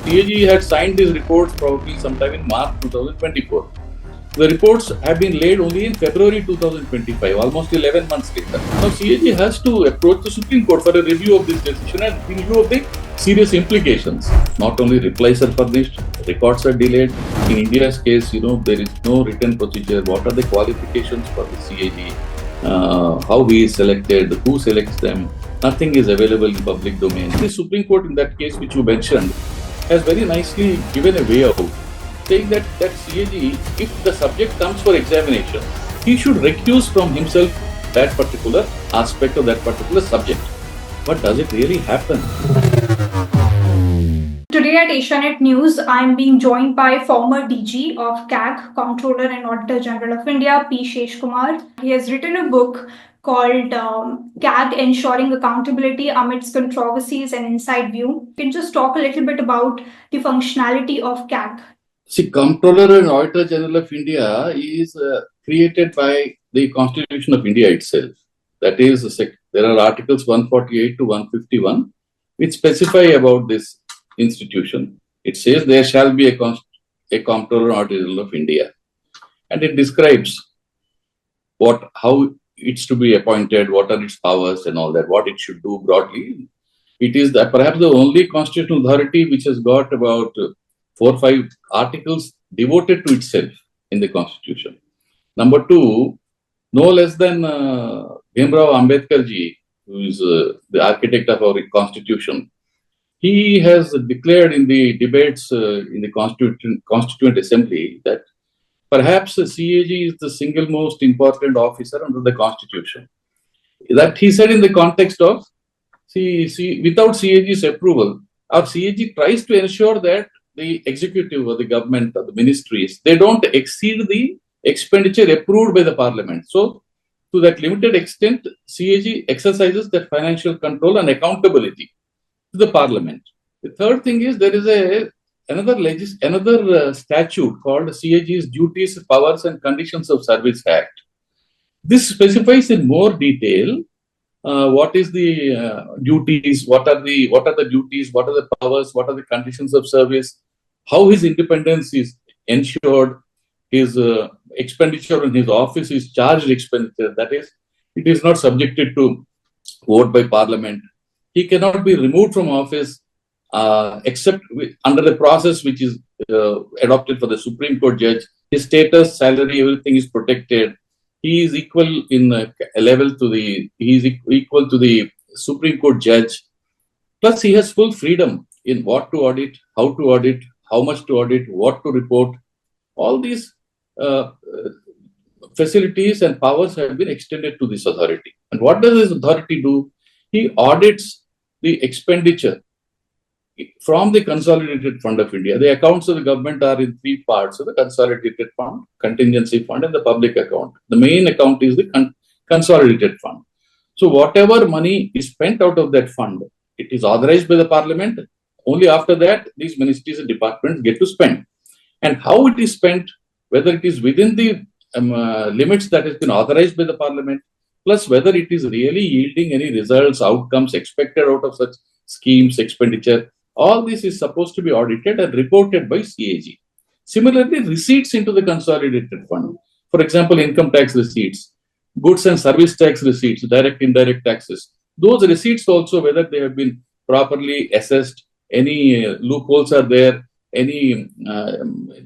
CAG had signed these reports probably sometime in March 2024. The reports have been laid only in February 2025, almost 11 months later. Now, CAG has to approach the Supreme Court for a review of this decision and review of the serious implications. Not only replies are furnished, records are delayed. In India's case, there is no written procedure. What are the qualifications for the CAG? How he is selected? Who selects them? Nothing is available in public domain. The Supreme Court, in that case which you mentioned, has very nicely given a way out, saying that CAG, if the subject comes for examination, he should recuse from himself that particular aspect of that particular subject. But does it really happen? Today at Asianet News, I am being joined by former DG of CAG, Comptroller and Auditor General of India, P. Sheshkumar. He has written a book called CAG Ensuring Accountability Amidst Controversies and Inside View. You can just talk a little bit about the functionality of CAG. See, Comptroller and Auditor General of India is created by the Constitution of India itself. That is, there are articles 148 to 151 which specify about this institution. It says there shall be a Comptroller and Auditor General of India, and it describes how it's to be appointed, what are its powers and all that, what it should do broadly. It is perhaps the only constitutional authority which has got about 4 or 5 articles devoted to itself in the Constitution. Number 2, no less than Bhimrao Ambedkar ji, who is the architect of our Constitution, he has declared in the debates in the Constituent Assembly that perhaps the CAG is the single most important officer under the Constitution. That he said in the context of, without CAG's approval, our CAG tries to ensure that the executive or the government or the ministries, they don't exceed the expenditure approved by the parliament. So, to that limited extent, CAG exercises that financial control and accountability to the parliament. The third thing is there is another statute called CAG's Duties, Powers and Conditions of Service Act. This specifies in more detail what is the duties, what are the duties, what are the powers, what are the conditions of service, how his independence is ensured, his expenditure in his office is charged expenditure, that is, it is not subjected to vote by parliament. He cannot be removed from office except under the process which is adopted for the Supreme Court judge. His status, salary, everything is protected. He is equal in level to the Supreme Court judge. Plus, he has full freedom in what to audit, how much to audit, what to report. All these facilities and powers have been extended to this authority. And what does this authority do? He audits the expenditure from the Consolidated Fund of India. The accounts of the government are in 3 parts: so the Consolidated Fund, Contingency Fund, and the Public Account. The main account is the Consolidated Fund. So whatever money is spent out of that fund, it is authorized by the Parliament. Only after that, these ministries and departments get to spend. And how it is spent, whether it is within the limits that has been authorized by the Parliament, plus whether it is really yielding any results, outcomes expected out of such schemes, expenditure, all this is supposed to be audited and reported by CAG. Similarly, receipts into the Consolidated Fund, for example, income tax receipts, goods and service tax receipts, direct, indirect taxes, those receipts also, whether they have been properly assessed, any loopholes are there, any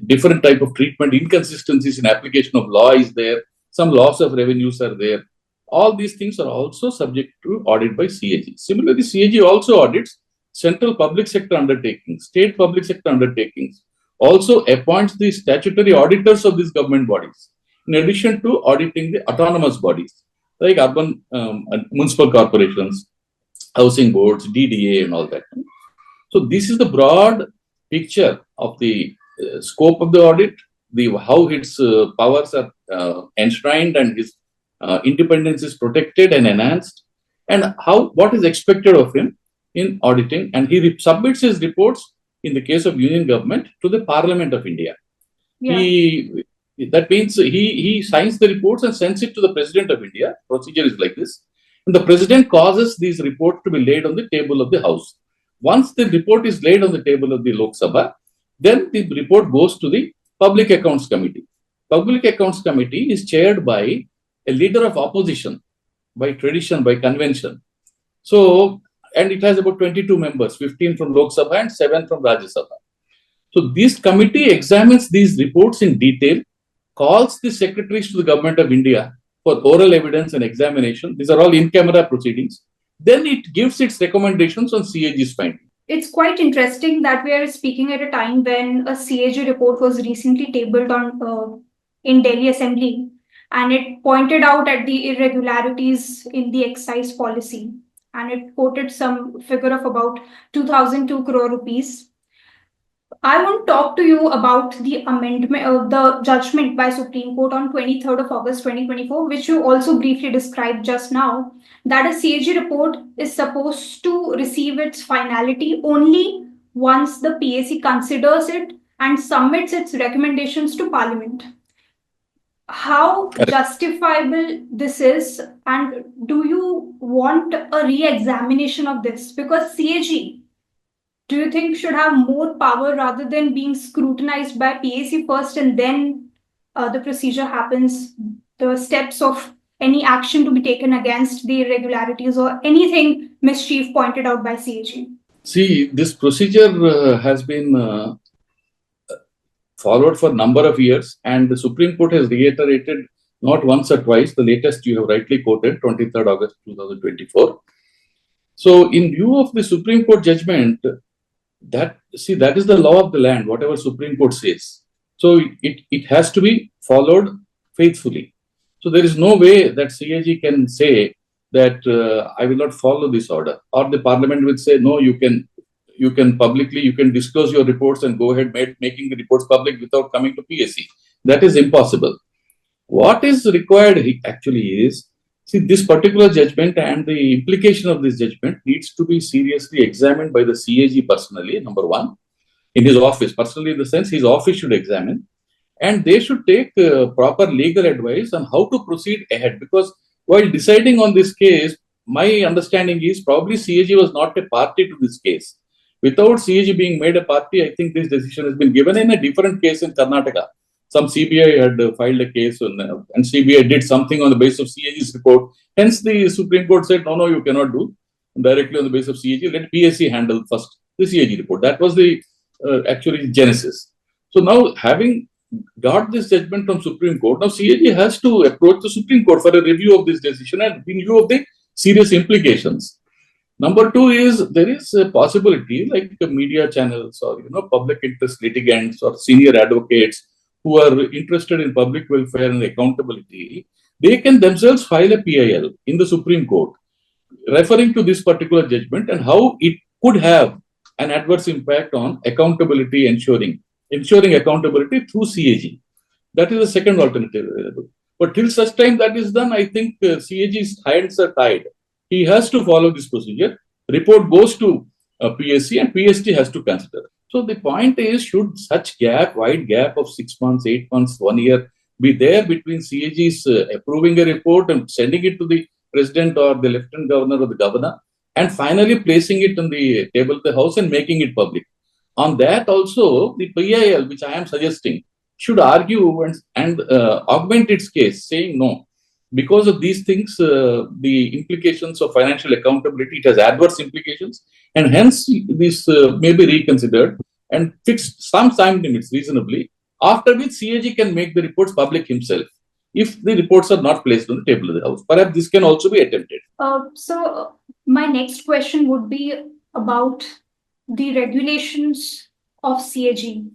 different type of treatment, inconsistencies in application of law is there, some loss of revenues are there. All these things are also subject to audit by CAG. Similarly, CAG also audits central public sector undertakings, state public sector undertakings, also appoints the statutory auditors of these government bodies, in addition to auditing the autonomous bodies, like urban and municipal corporations, housing boards, DDA and all that. So this is the broad picture of the scope of the audit, how its powers are enshrined and his independence is protected and enhanced, and what is expected of him in auditing. And he submits his reports in the case of Union government to the Parliament of India. Yeah. That means he signs the reports and sends it to the President of India. Procedure is like this. And the President causes these reports to be laid on the table of the House. Once the report is laid on the table of the Lok Sabha, then the report goes to the Public Accounts Committee. Public Accounts Committee is chaired by a leader of opposition, by tradition, by convention. So, and it has about 22 members, 15 from Lok Sabha and 7 from Rajya Sabha. So, this committee examines these reports in detail, calls the secretaries to the Government of India for oral evidence and examination. These are all in-camera proceedings. Then it gives its recommendations on CAG's findings. It's quite interesting that we are speaking at a time when a CAG report was recently tabled on in Delhi Assembly, and it pointed out at the irregularities in the excise policy, and it quoted some figure of about 2002 crore rupees. I want to talk to you about the amendment of the judgment by Supreme Court on 23rd of August 2024, which you also briefly described just now, that a CAG report is supposed to receive its finality only once the PAC considers it and submits its recommendations to Parliament. How justifiable this is, and do you want a re-examination of this? Because CAG, do you think, should have more power rather than being scrutinized by PAC first and then the procedure happens, the steps of any action to be taken against the irregularities or anything mischief pointed out by CAG? See, this procedure has been followed for a number of years, and the Supreme Court has reiterated not once or twice. The latest you have rightly quoted, 23rd August 2024. So, in view of the Supreme Court judgment, that is the law of the land, whatever Supreme Court says. So, it has to be followed faithfully. So, there is no way that CAG can say that I will not follow this order, or the Parliament will say, no, you can publicly, you can disclose your reports and go ahead making the reports public without coming to PAC. That is impossible. What is required actually is, see, this particular judgment and the implication of this judgment needs to be seriously examined by the CAG personally, number one, in his office. Personally, in the sense his office should examine, and they should take proper legal advice on how to proceed ahead. Because while deciding on this case, my understanding is probably CAG was not a party to this case. Without CAG being made a party, I think this decision has been given in a different case in Karnataka. Some CBI had filed a case and CBI did something on the basis of CAG's report. Hence, the Supreme Court said, no, you cannot do directly on the basis of CAG. Let PAC handle first the CAG report. That was the actually genesis. So now, having got this judgment from Supreme Court, now CAG has to approach the Supreme Court for a review of this decision and in view of the serious implications. Number two is, there is a possibility like media channels or public interest litigants or senior advocates who are interested in public welfare and accountability, they can themselves file a PIL in the Supreme Court referring to this particular judgment and how it could have an adverse impact on accountability, ensuring accountability through CAG. That is the second alternative available. But till such time that is done, I think CAG's hands are tied. He has to follow this procedure. Report goes to PSC and PST has to consider. So the point is, should such wide gap of 6 months, 8 months, 1 year be there between CAG's approving a report and sending it to the president or the lieutenant governor or the governor and finally placing it on the table of the house and making it public? On that also, the PIL, which I am suggesting, should argue and augment its case, saying no. Because of these things, the implications of financial accountability, it has adverse implications, and hence this may be reconsidered and fixed some time limits reasonably, after which CAG can make the reports public himself if the reports are not placed on the table of the House. Perhaps this can also be attempted. So my next question would be about the regulations of CAG.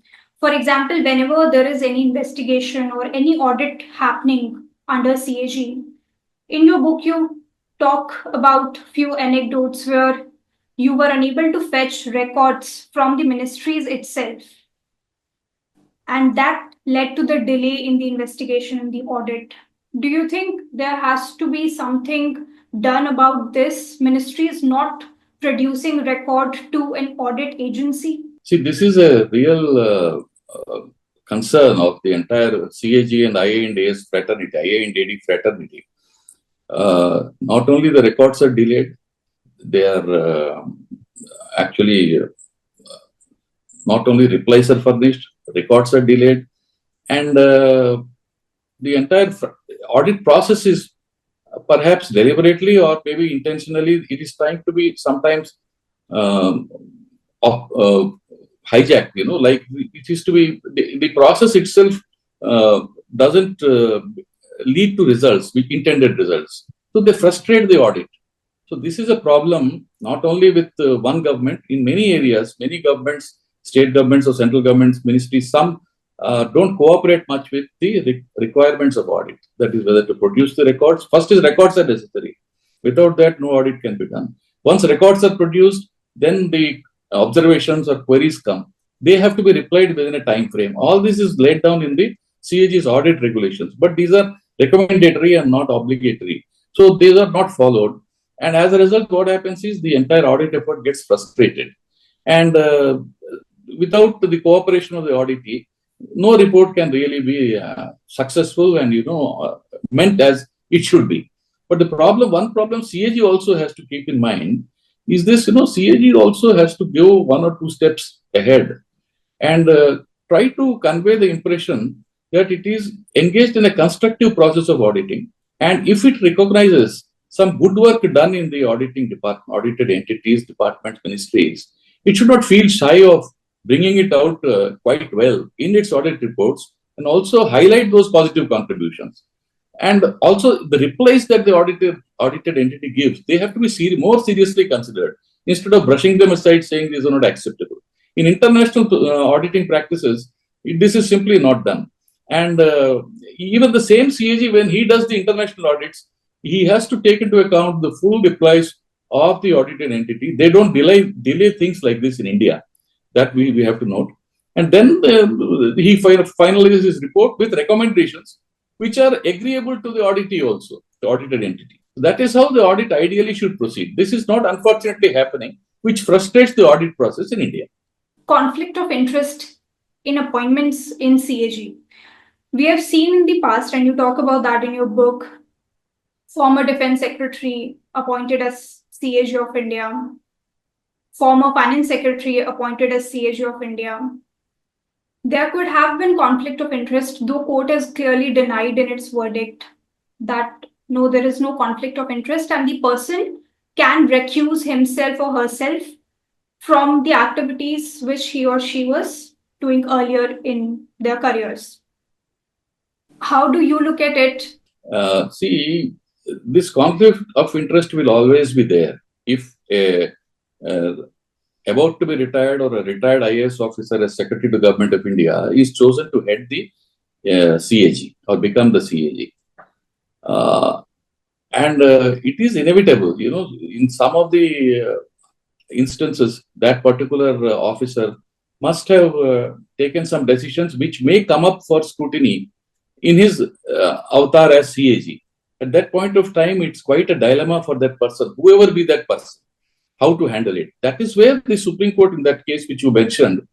For example, whenever there is any investigation or any audit happening under CAG, in your book you talk about few anecdotes where you were unable to fetch records from the ministries itself, and that led to the delay in the investigation and the audit. Do you think there has to be something done about this? Ministries not producing record to an audit agency? See, this is a real concern of the entire CAG and IANDA's fraternity, IANDAD fraternity. Not only the records are delayed, they are actually not only replies are furnished, records are delayed, and the entire audit process is perhaps deliberately or maybe intentionally, it is trying to be sometimes um, hijacked, like it is to be, the process itself doesn't lead to results, with intended results. So they frustrate the audit. So this is a problem not only with one government, in many areas, many governments, state governments or central governments, ministries, some don't cooperate much with the requirements of audit. That is whether to produce the records. First is records are necessary. Without that, no audit can be done. Once records are produced, then the observations or queries come. They have to be replied within a time frame. All this is laid down in the CAG's audit regulations, but these are recommendatory and not obligatory. So these are not followed. And as a result, what happens is the entire audit effort gets frustrated. And without the cooperation of the auditee, no report can really be successful and meant as it should be. But one problem CAG also has to keep in mind is this: CAG also has to go one or two steps ahead and try to convey the impression that it is engaged in a constructive process of auditing, and if it recognizes some good work done in the auditing department, audited entities, departments, ministries, it should not feel shy of bringing it out quite well in its audit reports and also highlight those positive contributions. And also the replies that the audited entity gives, they have to be more seriously considered instead of brushing them aside saying these are not acceptable. In international auditing practices, this is simply not done. And even the same CAG, when he does the international audits, he has to take into account the full replies of the audited entity. They don't delay things like this in India. That we have to note. And then he finalizes his report with recommendations which are agreeable to the auditee also, the audited entity. That is how the audit ideally should proceed. This is not unfortunately happening, which frustrates the audit process in India. Conflict of interest in appointments in CAG. We have seen in the past, and you talk about that in your book, former Defense Secretary appointed as CAG of India, former Finance Secretary appointed as CAG of India. There could have been conflict of interest, though court has clearly denied in its verdict that no, there is no conflict of interest, and the person can recuse himself or herself from the activities which he or she was doing earlier in their careers. How do you look at it? See, this conflict of interest will always be there. If about to be retired or a retired IAS officer as Secretary to Government of India is chosen to head the CAG or become the CAG. And it is inevitable, in some of the instances, that particular officer must have taken some decisions which may come up for scrutiny in his avatar as CAG. At that point of time, it's quite a dilemma for that person, whoever be that person, how to handle it. That is where the Supreme Court, in that case which you mentioned,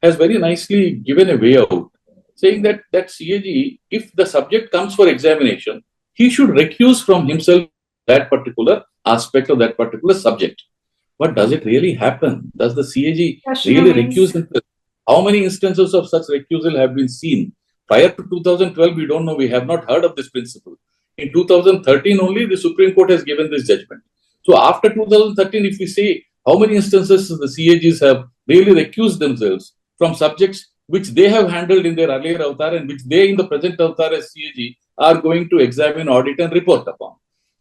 has very nicely given a way out, saying that CAG, if the subject comes for examination, he should recuse from himself that particular aspect of that particular subject. But does it really happen? Does the CAG really recuse himself? How many instances of such recusal have been seen? Prior to 2012, we don't know. We have not heard of this principle. In 2013 only, the Supreme Court has given this judgment. So after 2013, if we say how many instances the CAGs have really recused themselves from subjects which they have handled in their earlier avatar and which they in the present avatar as CAG are going to examine, audit and report upon.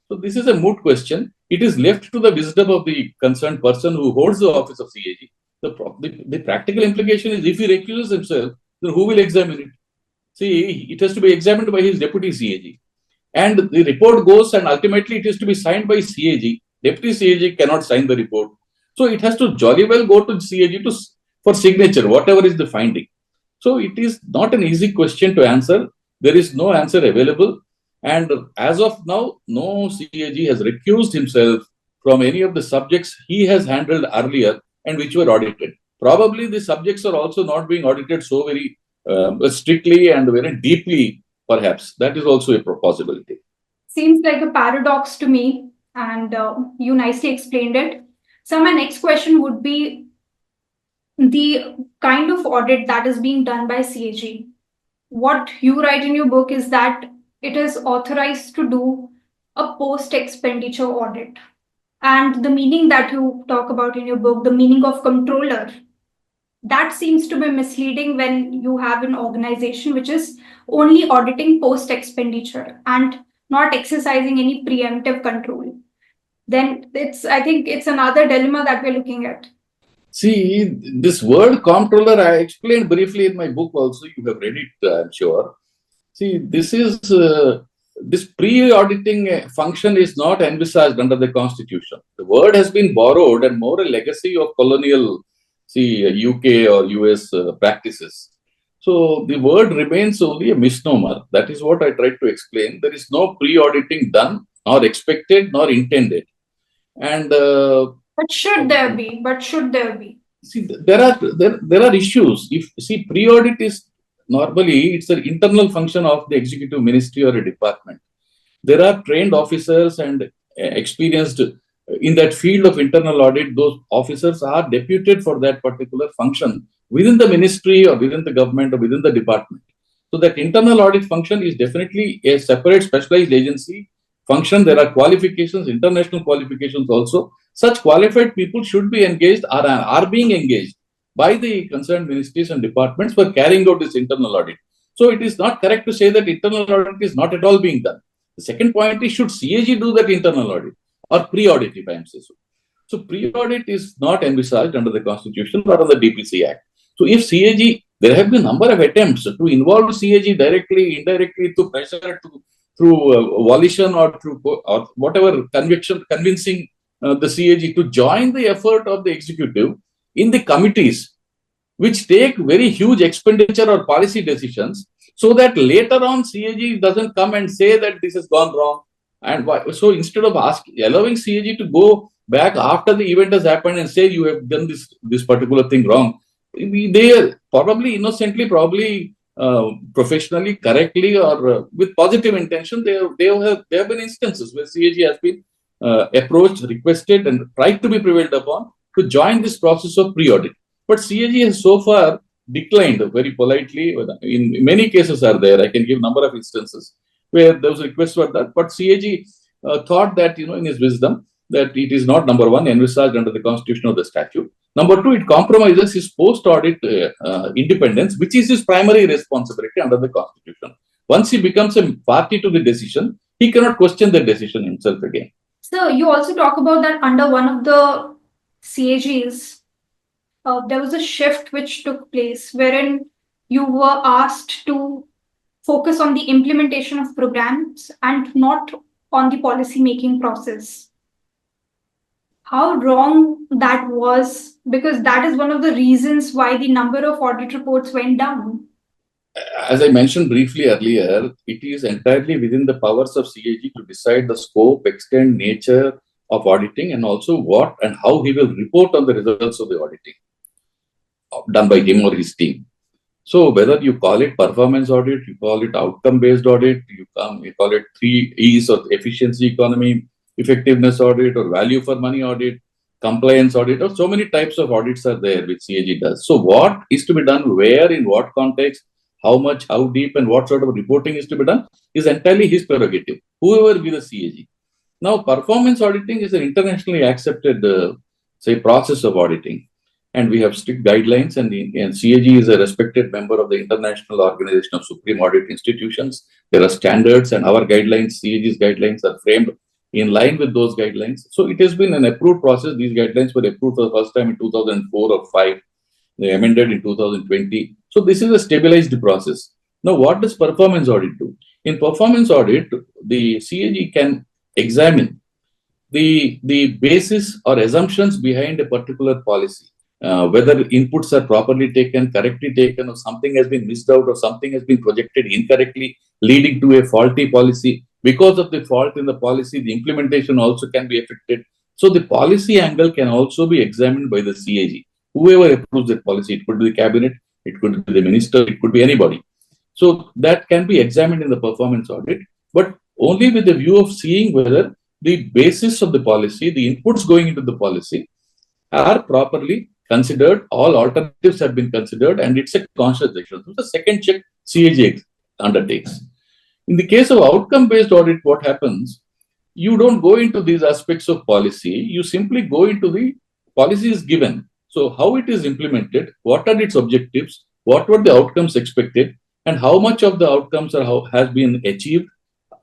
So this is a moot question. It is left to the wisdom of the concerned person who holds the office of CAG. The practical implication is if he recuses himself, then who will examine it? See, it has to be examined by his deputy CAG. And the report goes and ultimately it is to be signed by CAG. Deputy CAG cannot sign the report. So it has to jolly well go to CAG for signature, whatever is the finding. So it is not an easy question to answer. There is no answer available. And as of now, no CAG has recused himself from any of the subjects he has handled earlier and which were audited. Probably the subjects are also not being audited so very strictly and very deeply, perhaps. That is also a possibility. Seems like a paradox to me, and you nicely explained it. So my next question would be the kind of audit that is being done by CAG. What you write in your book is that it is authorized to do a post-expenditure audit. And the meaning that you talk about in your book, the meaning of controller, that seems to be misleading when you have an organization which is only auditing post-expenditure and not exercising any preemptive control. Then I think it's another dilemma that we're looking at. See, this word comptroller, I explained briefly in my book also. You have read it, I'm sure. See, this pre-auditing function is not envisaged under the Constitution. The word has been borrowed and more a legacy of colonial, UK or US practices. So the word remains only a misnomer. That is what I tried to explain. There is no pre-auditing done, nor expected, nor intended. And But should there be? see, there are issues. If pre-audit is normally it's an internal function of the executive ministry or a department. There are trained officers and experienced in that field of internal audit. Those officers are deputed for that particular function within the ministry or within the government or within the department. So that internal audit function is definitely a separate specialized agency function. There are qualifications, international qualifications also. Such qualified people should be engaged or are being engaged by the concerned ministries and departments for carrying out this internal audit. So it is not correct to say that internal audit is not at all being done. The second point is, should CAG do that internal audit or pre-audit, if I am saying so? So pre-audit is not envisaged under the Constitution or under the DPC Act. So if CAG, there have been a number of attempts to involve CAG directly, indirectly, through pressure, through volition or through or whatever convincing the CAG to join the effort of the executive in the committees which take very huge expenditure or policy decisions, so that later on CAG doesn't come and say that this has gone wrong. And why? So instead of allowing CAG to go back after the event has happened and say you have done this particular thing wrong, they probably innocently, probably professionally, correctly, or with positive intention, there have been instances where CAG has been approached, requested, and tried to be prevailed upon to join this process of pre-audit. But CAG has so far declined very politely. In many cases are there. I can give number of instances where those requests were done. But CAG thought that, in his wisdom, that it is not, number one, envisaged under the Constitution or the statute. Number two, it compromises his post-audit independence, which is his primary responsibility under the Constitution. Once he becomes a party to the decision, he cannot question the decision himself again. So you also talk about that under one of the CAGs, there was a shift which took place wherein you were asked to focus on the implementation of programs and not on the policy making process. How wrong that was, because that is one of the reasons why the number of audit reports went down. As I mentioned briefly earlier, it is entirely within the powers of CAG to decide the scope, extent, nature of auditing, and also what and how he will report on the results of the auditing done by him or his team. So whether you call it performance audit, you call it outcome-based audit, you call it 3 E's or efficiency economy, effectiveness audit, or value for money audit, compliance audit, or so many types of audits are there which CAG does. So what is to be done, where, in what context, how much, how deep, and what sort of reporting is to be done is entirely his prerogative, whoever be the CAG. Now, performance auditing is an internationally accepted, process of auditing. And we have strict guidelines, and CAG is a respected member of the International Organization of Supreme Audit Institutions. There are standards, and our guidelines, CAG's guidelines, are framed in line with those guidelines. So it has been an approved process. These guidelines were approved for the first time in 2004 or 5. They amended in 2020. So this is a stabilized process. Now, what does performance audit do? In performance audit, the CAG can examine the basis or assumptions behind a particular policy. Whether inputs are properly taken, correctly taken, or something has been missed out, or something has been projected incorrectly, leading to a faulty policy. Because of the fault in the policy, the implementation also can be affected. So the policy angle can also be examined by the CAG. Whoever approves that policy, it could be the cabinet, it could be the minister, it could be anybody. So that can be examined in the performance audit, but only with the view of seeing whether the basis of the policy, the inputs going into the policy, are properly considered, all alternatives have been considered, and it's a conscious decision. So the second check CAG undertakes. In the case of outcome-based audit, what happens? You don't go into these aspects of policy. You simply go into the policy is given. So how it is implemented, what are its objectives, what were the outcomes expected, and how much of the outcomes has been achieved.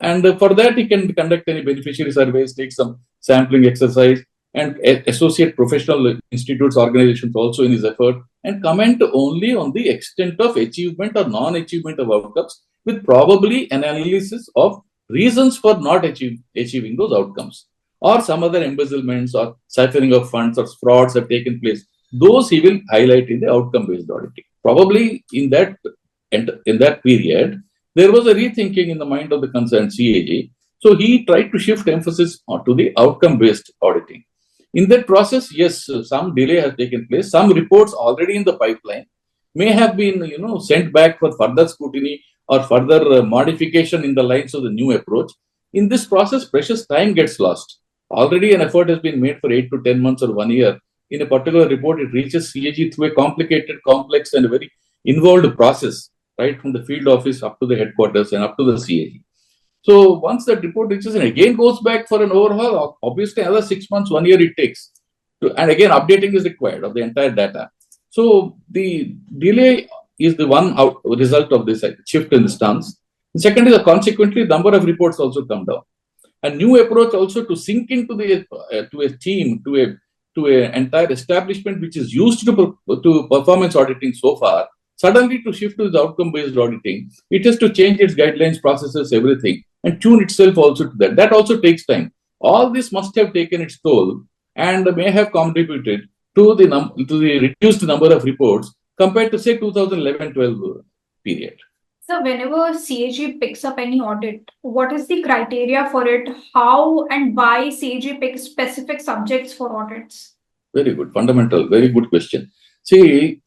And for that, he can conduct any beneficiary surveys, take some sampling exercise, and associate professional institutes, organizations also in his effort, and comment only on the extent of achievement or non-achievement of outcomes, with probably an analysis of reasons for not achieving those outcomes, or some other embezzlements or siphoning of funds or frauds have taken place. Those he will highlight in the outcome-based auditing. Probably in that period, there was a rethinking in the mind of the concerned CAG. So he tried to shift emphasis to the outcome-based auditing. In that process, yes, some delay has taken place. Some reports already in the pipeline may have been, sent back for further scrutiny or further modification in the lines of the new approach. In this process, precious time gets lost. Already an effort has been made for 8 to 10 months or 1 year. In a particular report, it reaches CAG through a complicated, complex, and a very involved process, right from the field office up to the headquarters and up to the CAG. So once that report reaches and again goes back for an overhaul, obviously another 6 months, 1 year it takes. And again, updating is required of the entire data. So the delay is the one result of this shift in the stance. The second is consequently, number of reports also come down. A new approach also to sink into to a team, to an entire establishment which is used to performance auditing so far, suddenly to shift to the outcome-based auditing, it has to change its guidelines, processes, everything, and tune itself also to that. That also takes time. All this must have taken its toll and may have contributed to the reduced number of reports compared to, say, 2011-12 period. So whenever CAG picks up any audit, what is the criteria for it? How and why CAG picks specific subjects for audits? Very good, fundamental, very good question. See,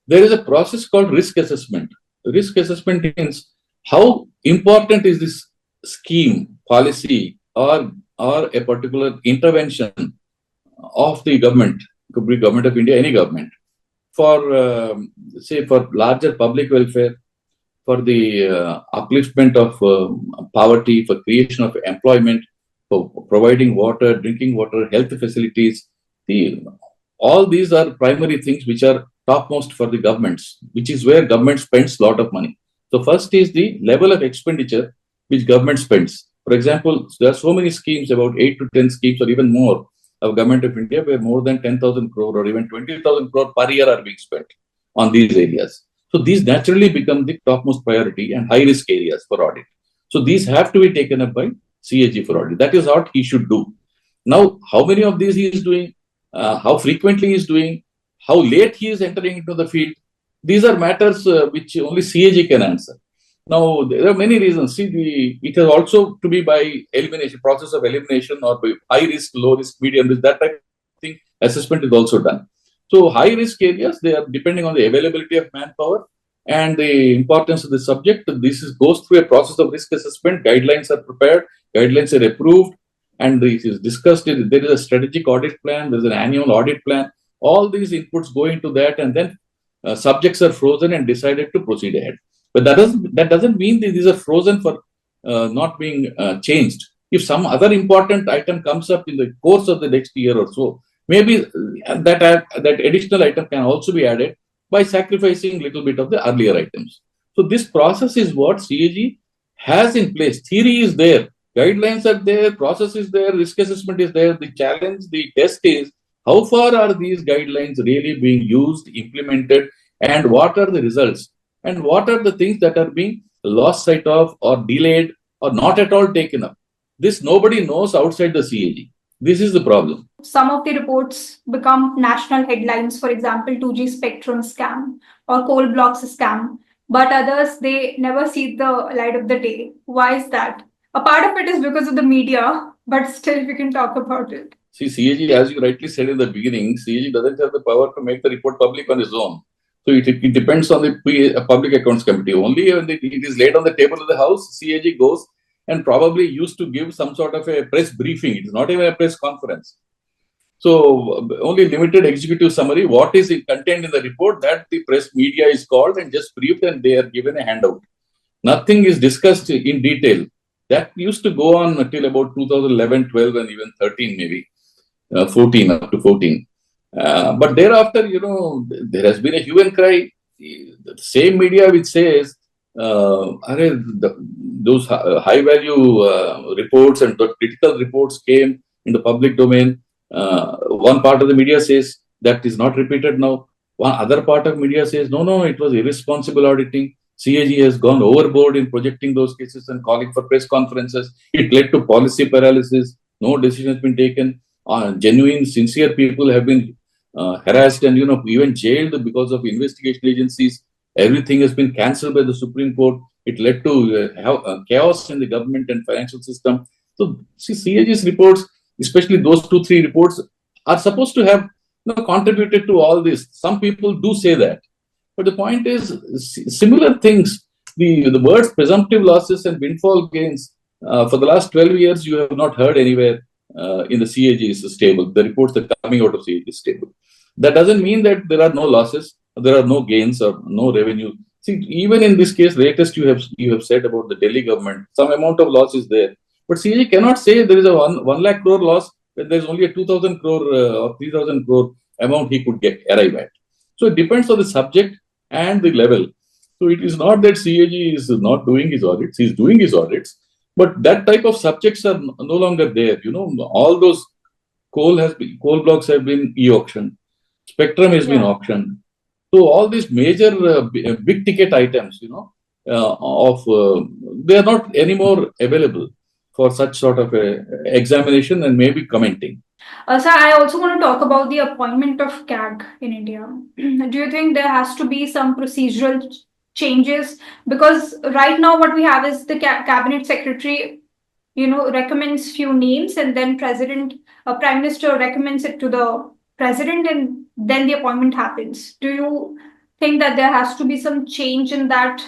there is a process called risk assessment. Risk assessment means how important is this scheme, policy, or a particular intervention of the government, could be government of India, any government, for say for larger public welfare, for the upliftment of poverty, for creation of employment, for providing water, drinking water, health facilities. All these are primary things which are topmost for the governments, which is where government spends a lot of money. So first is the level of expenditure which government spends. For example, there are so many schemes, about 8 to 10 schemes or even more of government of India, where more than 10,000 crore or even 20,000 crore per year are being spent on these areas. So these naturally become the topmost priority and high risk areas for audit. So these have to be taken up by CAG for audit. That is what he should do. Now, how many of these he is doing, how frequently he is doing, how late he is entering into the field, these are matters which only CAG can answer. Now, there are many reasons. See, it has also to be by elimination, process of elimination, or by high risk, low risk, medium risk, that type of thing, assessment is also done. So high risk areas, they are depending on the availability of manpower and the importance of the subject. This goes through a process of risk assessment. Guidelines are prepared, guidelines are approved, and this is discussed. There is a strategic audit plan, there is an annual audit plan. All these inputs go into that, and then subjects are frozen and decided to proceed ahead. But that doesn't mean that these are frozen for not being changed. If some other important item comes up in the course of the next year or so, maybe that additional item can also be added by sacrificing a little bit of the earlier items. So this process is what CAG has in place. Theory is there, guidelines are there, process is there, risk assessment is there. The challenge, the test is how far are these guidelines really being used, implemented, and what are the results? And what are the things that are being lost sight of or delayed or not at all taken up? This nobody knows outside the CAG. This is the problem. Some of the reports become national headlines, for example, 2G spectrum scam or coal blocks scam, but others, they never see the light of the day. Why is that? A part of it is because of the media, but still we can talk about it. See, CAG, as you rightly said in the beginning, CAG doesn't have the power to make the report public on its own. So it depends on the Public Accounts Committee. Only when it is laid on the table of the House, CAG goes and probably used to give some sort of a press briefing. It is not even a press conference. So only limited executive summary, what is contained in the report, that the press media is called and just briefed and they are given a handout. Nothing is discussed in detail. That used to go on until about 2011, 12 and even 13 maybe, 14 up to 14. But thereafter, there has been a hue and cry. The same media which says, those high value reports and the critical reports came in the public domain. One part of the media says that is not repeated now. One other part of media says, no, it was irresponsible auditing. CAG has gone overboard in projecting those cases and calling for press conferences. It led to policy paralysis. No decision has been taken. Genuine, sincere people have been harassed and even jailed because of investigation agencies. Everything has been cancelled by the Supreme Court. It led to chaos in the government and financial system. So, see, CAG's reports, especially those 2-3 reports, are supposed to have contributed to all this. Some people do say that. But the point is, similar things, the words presumptive losses and windfall gains, for the last 12 years, you have not heard anywhere in the CAG's table. The reports that are coming out of CAG's table. That doesn't mean that there are no losses, there are no gains or no revenue. See, even in this case, latest you have said about the Delhi government, some amount of loss is there. But CAG cannot say there is a 1 lakh crore loss when there is only a 2,000 crore or 3,000 crore amount he could arrive at. So it depends on the subject and the level. So it is not that CAG is not doing his audits, he is doing his audits, but that type of subjects are no longer there. All those coal blocks have been e-auctioned, spectrum has been auctioned. So all these major big ticket items, they are not anymore available for such sort of a examination and maybe commenting. Sir, I also want to talk about the appointment of CAG in India. Do you think there has to be some procedural changes? Because right now what we have is the cabinet secretary, recommends few names and then prime minister recommends it to the president and then the appointment happens. Do you think that there has to be some change in that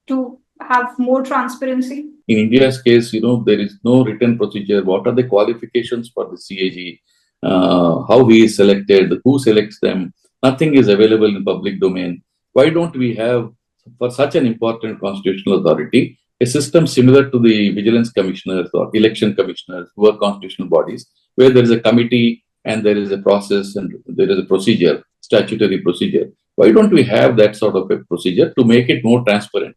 to have more transparency? In India's case, there is no written procedure. What are the qualifications for the CAG? How he is selected? Who selects them? Nothing is available in public domain. Why don't we have, for such an important constitutional authority, a system similar to the vigilance commissioners or election commissioners who are constitutional bodies, where there is a committee and there is a process and there is a procedure, statutory procedure. Why don't we have that sort of a procedure to make it more transparent,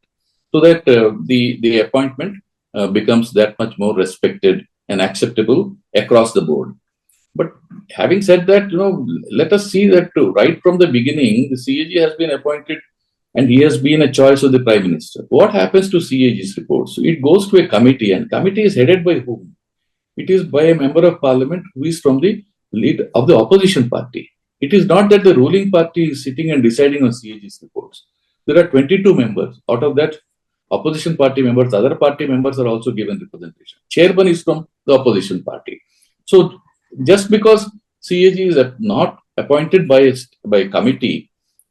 so that the appointment becomes that much more respected and acceptable across the board? But having said that, let us see that right from the beginning, the CAG has been appointed and he has been a choice of the Prime Minister. What happens to CAG's reports? It goes to a committee, and committee is headed by whom? It is by a member of parliament who is from the lead of the opposition party. It is not that the ruling party is sitting and deciding on CAG's reports. There are 22 members. Out of that, opposition party members, other party members are also given representation. Chairman is from the opposition party. So just because CAG is not appointed by committee,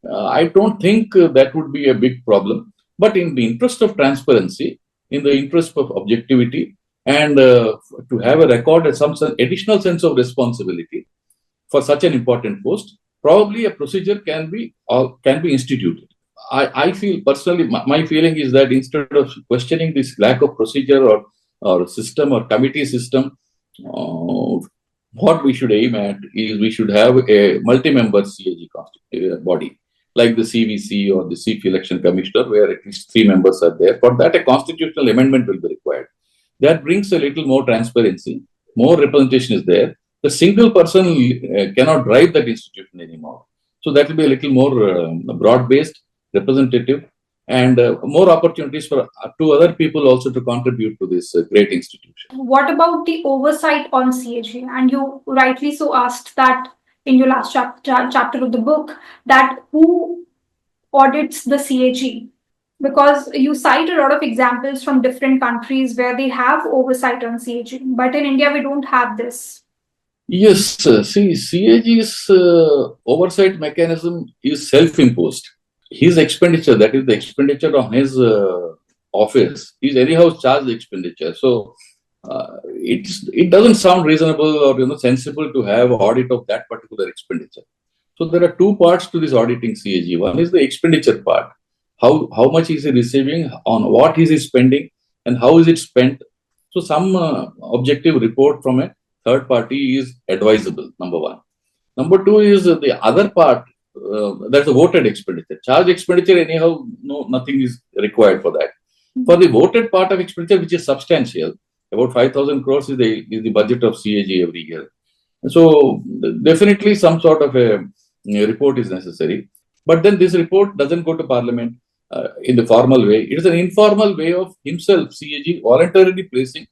I don't think that would be a big problem. But in the interest of transparency, in the interest of objectivity, and to have a record and some additional sense of responsibility for such an important post, probably a procedure can be instituted. I feel personally, my feeling is that instead of questioning this lack of procedure or system or committee system, what we should aim at is we should have a multi-member CAG body, like the CVC or the Chief Election Commissioner, where at least 3 members are there. For that, a constitutional amendment will be required. That brings a little more transparency, more representation is there. The single person cannot drive that institution anymore. So that will be a little more broad-based, representative, and more opportunities for other people also to contribute to this great institution. What about the oversight on CAG? And you rightly so asked that in your last chapter of the book, that who audits the CAG? Because you cite a lot of examples from different countries where they have oversight on CAG, but in India we don't have this. Yes, see, CAG's oversight mechanism is self-imposed. His expenditure, that is the expenditure on his office, is anyhow charged expenditure. So it doesn't sound reasonable or sensible to have audit of that particular expenditure. So there are two parts to this auditing CAG. One is the expenditure part. How much is he receiving, on what is he spending, and how is it spent? So some objective report from a third party is advisable, number one. Number two is the other part, that's the voted expenditure. Charge expenditure, anyhow, no, nothing is required for that. For the voted part of expenditure, which is substantial, about 5,000 crores is the budget of CAG every year. So definitely some sort of a report is necessary. But then this report doesn't go to Parliament in the formal way. It is an informal way of himself, CAG, voluntarily placing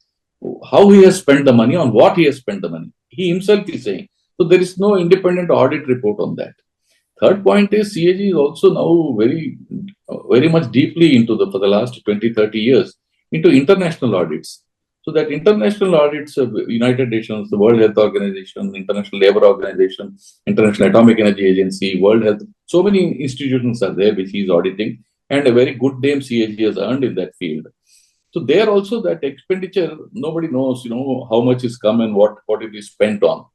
how he has spent the money, on what he has spent the money. He himself is saying. So there is no independent audit report on that. Third point is CAG is also now very much deeply into for the last 20, 30 years into international audits. So that international audits of United Nations, the World Health Organization, International Labour Organization, International Atomic Energy Agency, World Health, so many institutions are there which he is auditing, and a very good name CAG has earned in that field. So there also that expenditure, nobody knows, how much is come and what it is spent on.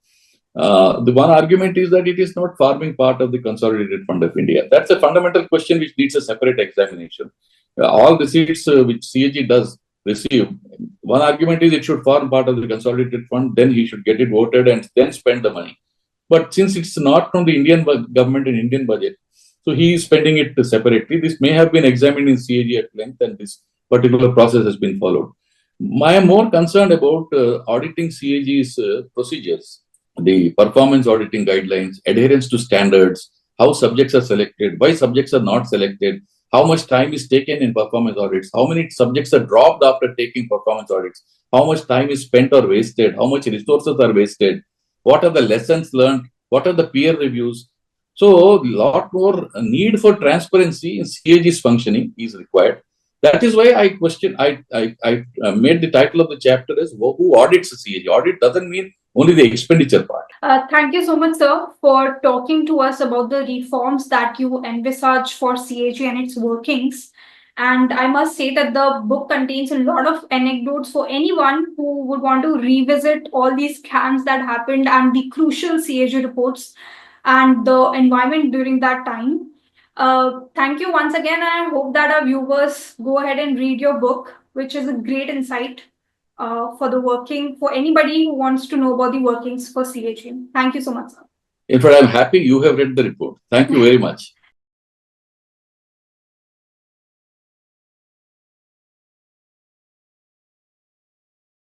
The one argument is that it is not forming part of the Consolidated Fund of India. That's a fundamental question which needs a separate examination. All receipts which CAG does receive, one argument is it should form part of the Consolidated Fund, then he should get it voted and then spend the money. But since it's not from the Indian government and Indian budget, so he is spending it separately. This may have been examined in CAG at length, and this particular process has been followed. I am more concerned about auditing CAG's procedures, the performance auditing guidelines, adherence to standards, how subjects are selected, why subjects are not selected, how much time is taken in performance audits, how many subjects are dropped after taking performance audits, how much time is spent or wasted, how much resources are wasted, what are the lessons learned, what are the peer reviews. So, a lot more need for transparency in CAG's functioning is required. That is why I made the title of the chapter as who audits the CAG. Audit doesn't mean only the expenditure part. Thank you so much, sir, for talking to us about the reforms that you envisage for CAG and its workings. And I must say that the book contains a lot of anecdotes for anyone who would want to revisit all these scams that happened and the crucial CAG reports and the environment during that time. Thank you once again. I hope that our viewers go ahead and read your book, which is a great insight for anybody who wants to know about the workings for CAG. Thank you so much, sir. In fact, I'm happy you have read the report. Thank you very much.